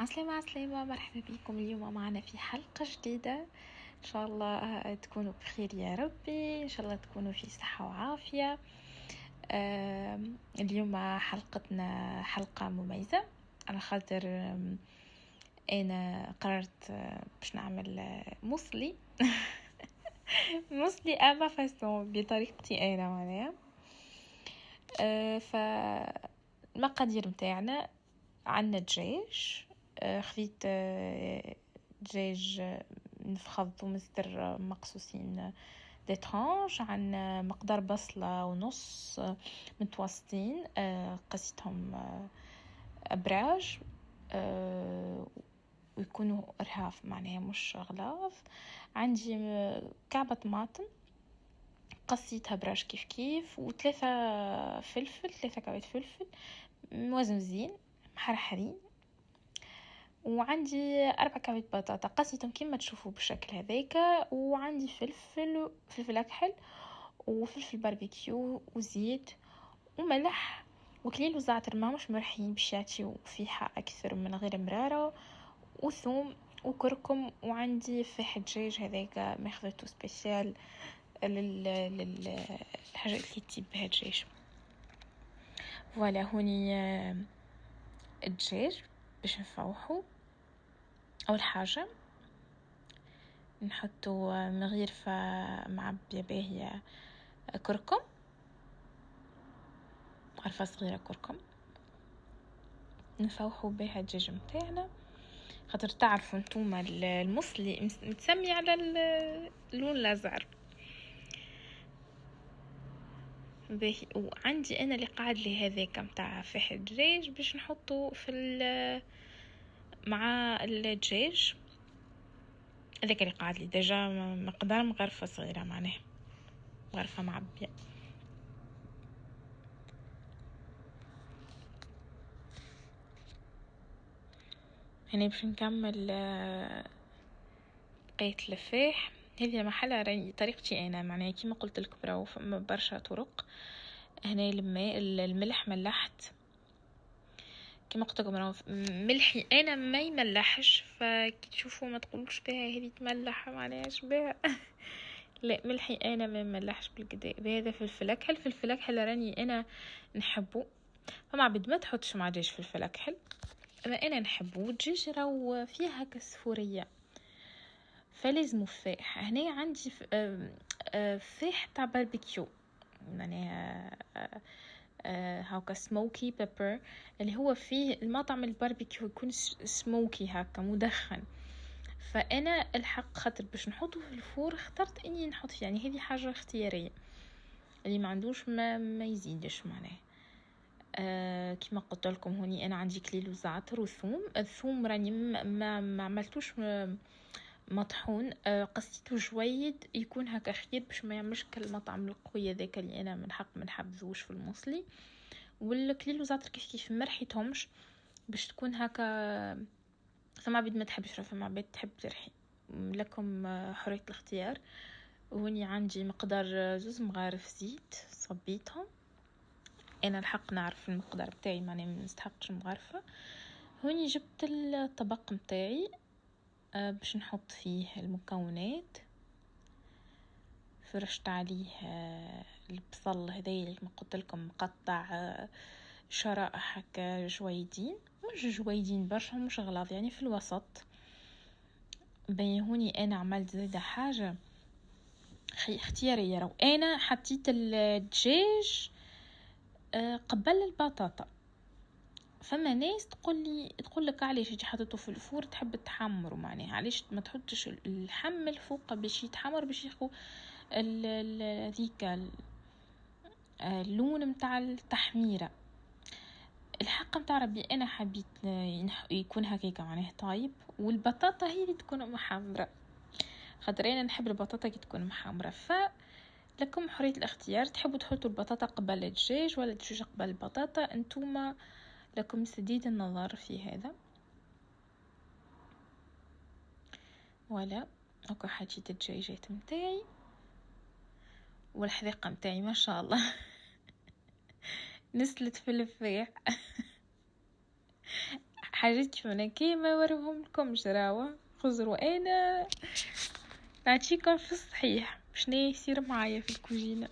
عسلامة مرحبا بكم اليوم معنا في حلقة جديدة. إن شاء الله تكونوا بخير يا ربي، إن شاء الله تكونوا في صحة وعافية. اليوم حلقتنا حلقة مميزة على خاطر أنا قررت باش نعمل موصلي موصلي أما فاسون بطريقتي أنا معناها. فالمقادير متاعنا عندنا دجاج، خذيت دجاج مفخذ ومستر مقصوصين دي ترانش، عن مقدار بصلة ونص متوسطين، قصيتهم أبراج ويكونوا رهاف معناها مش غلاظ. عندي كعبة طماطم قصيتها براش كيف وثلاثة ثلاثة كعبات فلفل وزن زين محرحرين، وعندي 4 كعبات بطاطا قصيتهم كما تشوفوا بالشكل هذاك، وعندي فلفل أكحل وفلفل باربيكيو وزيت وملح وكليل وزعتر ما مش مرحين باش يعطيو فيها أكثر من غير مرارة، وثوم وكركم، وعندي فاح دجاج هذاك ما خذيته سبيسيال للحاجة اللي تجيب بها دجاج. فوالا هوني الدجاج باش نفوحو. اول حاجه نحطو مغيرفه معبيه باهيه كركم، غرفه صغيره كركم، نفوحو بها الدجاج متاعنا. خاطر تعرفوا نتوما المصلي متسمي على اللون الازرق باهي. وعندي انا اللي قاعد لي هذاك متاع فاح الدجاج باش نحطو في مع الدجاج هذاك اللي قاعد لي ديجا مقدار مغرفه صغيره معناها غرفه معبيه. هنا باش نكمل بقية الفاح. هذه محلها طريقتي انا معناها كيما قلت لكم راهو برشا طرق. هنا الملح ملحت كما قلت لكم، راهو ملحي انا ما يملحش، فكي تشوفوا ما تقولوش بها هذه تملح معناها بها لا، ملحي انا ما يملحش بالكدا. بهذا فلفل اكحل راني انا نحبه، فما عبد ما تحطش مع دجاج فلفل اكحل، اما انا نحبه. والدجاج راهو فيها كسفوريه فلازم فاح. هنا عندي فاح تاع باربيكيو معناها هاكا سموكي بيبر، اللي هو فيه المطعم الباربيكيو يكون سموكي هكا مدخن. فانا الحق خاطر باش نحطه في الفور اخترت اني نحط، يعني هذه حاجه اختياريه، اللي ما عندوش ما يزيدش معناه. كما قلت لكم هوني انا عندي كليل وزعتر وثوم. الثوم راني ما عملتوش مطحون، قصيته جويد يكون هكا خير باش ما يعملش كالمطعم القوي ذاك اللي انا من حق ما نحبذوش في الموصلي. والكليل وزعتر كيف مرحيتهمش باش تكون هكا. فما عبيد ما تحبش، فما عبيد تحب ترحي، لكم حرية الاختيار. وهني عندي مقدار 2 مغارف زيت صبيتهم، انا الحق نعرف المقدار بتاعي ماني نستحقش مغرفه. هوني جبت الطبق متاعي باش نحط فيه المكونات، فرشت عليه البصل هذايا اللي قلت لكم مقطع شرائح هكا جويدين، مش جويدين برشا مش غلاظ، يعني في الوسط. هوني انا عملت زيادة حاجه اختياريه، انا حطيت الدجاج قبل البطاطا. فما ناس تقول لك علاش انت حطيته في الفور تحب تحمره، معناها علاش ما تحطش اللحم الفوق باش يتحمر باش ياخذ ذيك اللون متاع التحميره. الحق متاع ربي انا حبيت يكون هكاك معناها طايب، والبطاطا هي اللي تكون محمره، خاطر انا نحب البطاطا كي تكون محمره. لكم حريه الاختيار، تحبوا تحطوا البطاطا قبل الدجاج ولا الدجاج قبل البطاطا، انتوما لكم سديد النظر في هذا. ولا اكو حاجه الدجاجات متاعي والحذيقه متاعي ما شاء الله نسلت في الفاح حاجات كيما كيما وريهم لكم جراوة خزروا انا نعطيكم في الصحيح شنو يصير معايا في الكوجينه.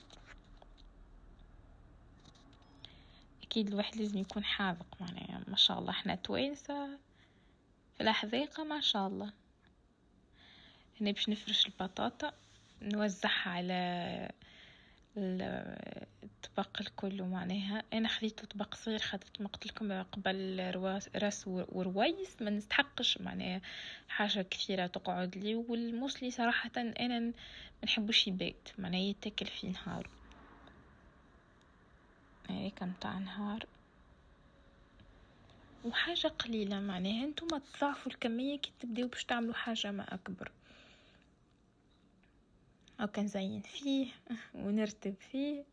اكيد الواحد لازم يكون حاذق معناها ما شاء الله احنا توانسه في الحذيقه ما شاء الله. هنا باش نفرش البطاطا نوزعها على الطبق الكل معناها. انا خذيته طبق صغير خاطر كما قلت لكم قبل راس ورويس ما نستحقش معناها حاجه كثيره تقعد لي. والموسلي صراحه انا ما نحبوش يبات معناها يتاكل في نهار هيك متاع نهار وحاجه قليله معناها. انتم تضاعفوا الكميه كي تبداو باش تعملوا حاجه ما اكبر او كان زين فيه ونرتب فيه.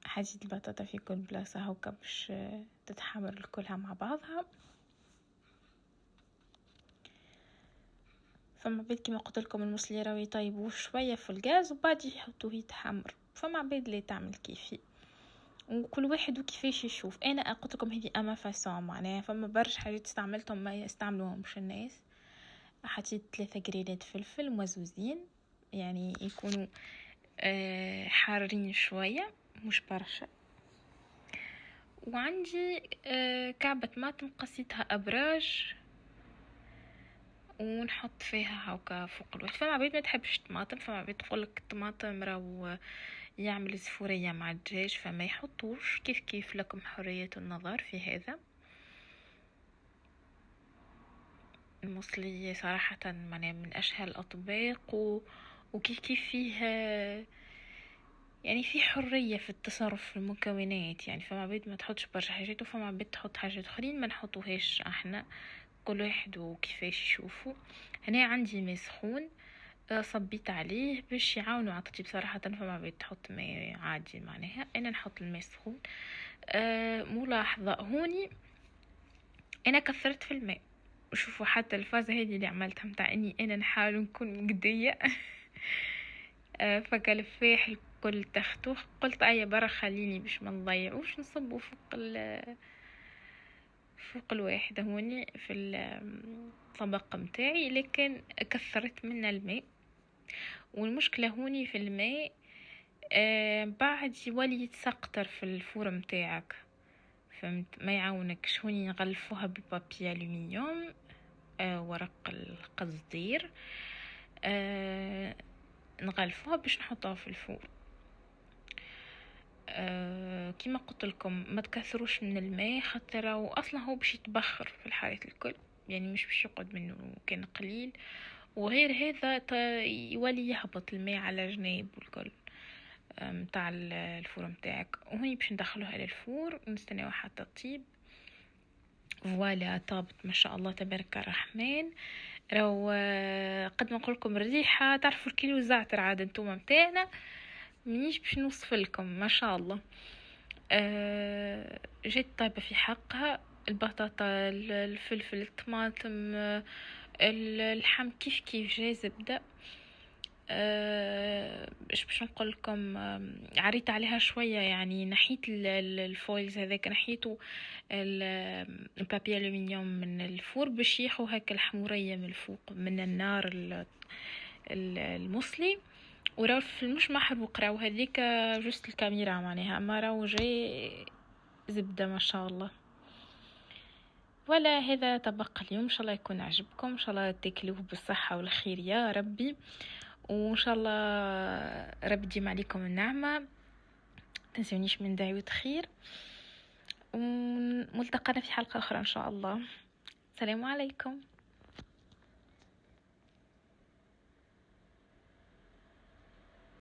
حاجة البطاطا في كل بلاصة هوكا باش تتحمر الكلها مع بعضها. فما عباد كيما قلت لكم الموسلي راهو يطيبوه شويه في الغاز وبعد يحطوه يتحمر. فما عباد اللي تعمل كيفي وكل واحد وكيفاش يشوف. انا قلت لكم هذه اما فاسون معناها. فما برش حاجات استعملتهم ما يستعملوهمش الناس. حطيت 3 قرينات فلفل وزوزين يعني يكونوا حارين شويه مش برشا. وعندي كعبة طماطم قصيتها ابراج ونحط فيها هكا فوق الوجه. فما عباد ما تحبش الطماطم. فما عباد تقولك الطماطم راهو يعمل زفورية مع الدجاج فما يحطوش. كيف لكم حرية النظر في هذا. الموسلي صراحة من أشهى الأطباق وكيف فيها يعني في حرية في التصرف في المكونات يعني. فما عباد ما تحطش برشا حاجات وفما عباد تحط حاجات اخرين ما نحطوهاش احنا. كل واحد وكيفاش يشوفوا. هنا عندي ماء سخون صبيت عليه باش يعاونوا على التطيب صراحه. فما عباد تحط ماء عادي معناها. انا نحط الماء سخون. ملاحظه هوني انا كثرت في الماء. وشوفوا حتى الفازه هذه اللي عملتها متاع اني انا نحاول نكون قديه فكالفاح الكل تختوخ. قلت اي برا خليني باش ما نضيعوش نصبوا فوق الواحدة هوني في الطبق متاعي. لكن كثرت من الماء. والمشكلة هوني في الماء بعد يولي يتسقطر في الفور متاعك فهمت ما يعاونكش. هوني نغلفوها بالبابي ألومنيوم ورق القصدير نغلفوها باش نحطها في الفور. كما قلت لكم ما تكثروش من الماء خاطر اصلا هو باش يتبخر في الحالات الكل يعني مش باش يقعد منه كان قليل. وغير هذا يولي يهبط الماء على جناب والكل متاع الفور متاعك. وهني باش ندخلوها للفور ونستناو حتى تطيب. فوالا طابت ما شاء الله تبارك الرحمن. لو قد ما نقولكم الريحه تعرفوا الكيلو زعتر عاد انتوما متاعنا منيش باش نوصف لكم ما شاء الله. جيت طيبة في حقها. البطاطا الفلفل الطماطم اللحم كيف جاي زبدة. باش نقول لكم عريت عليها شويه يعني نحيت الفويلز هذاك نحيته البابي الومنيوم من الفور باش ياخو هكا الحموريه من الفوق من النار المصلي. وراو في مش محروق راو هذيك جست الكاميرا معناها اما راو جاي زبده ما شاء الله. ولا هذا طبق اليوم ان شاء الله يكون عجبكم. ان شاء الله تاكلوه بالصحه والخير يا ربي. وان شاء الله ربي يديم عليكم النعمه. تنسونيش من دعوة خير وملتقانا في حلقه اخرى ان شاء الله. السلام عليكم.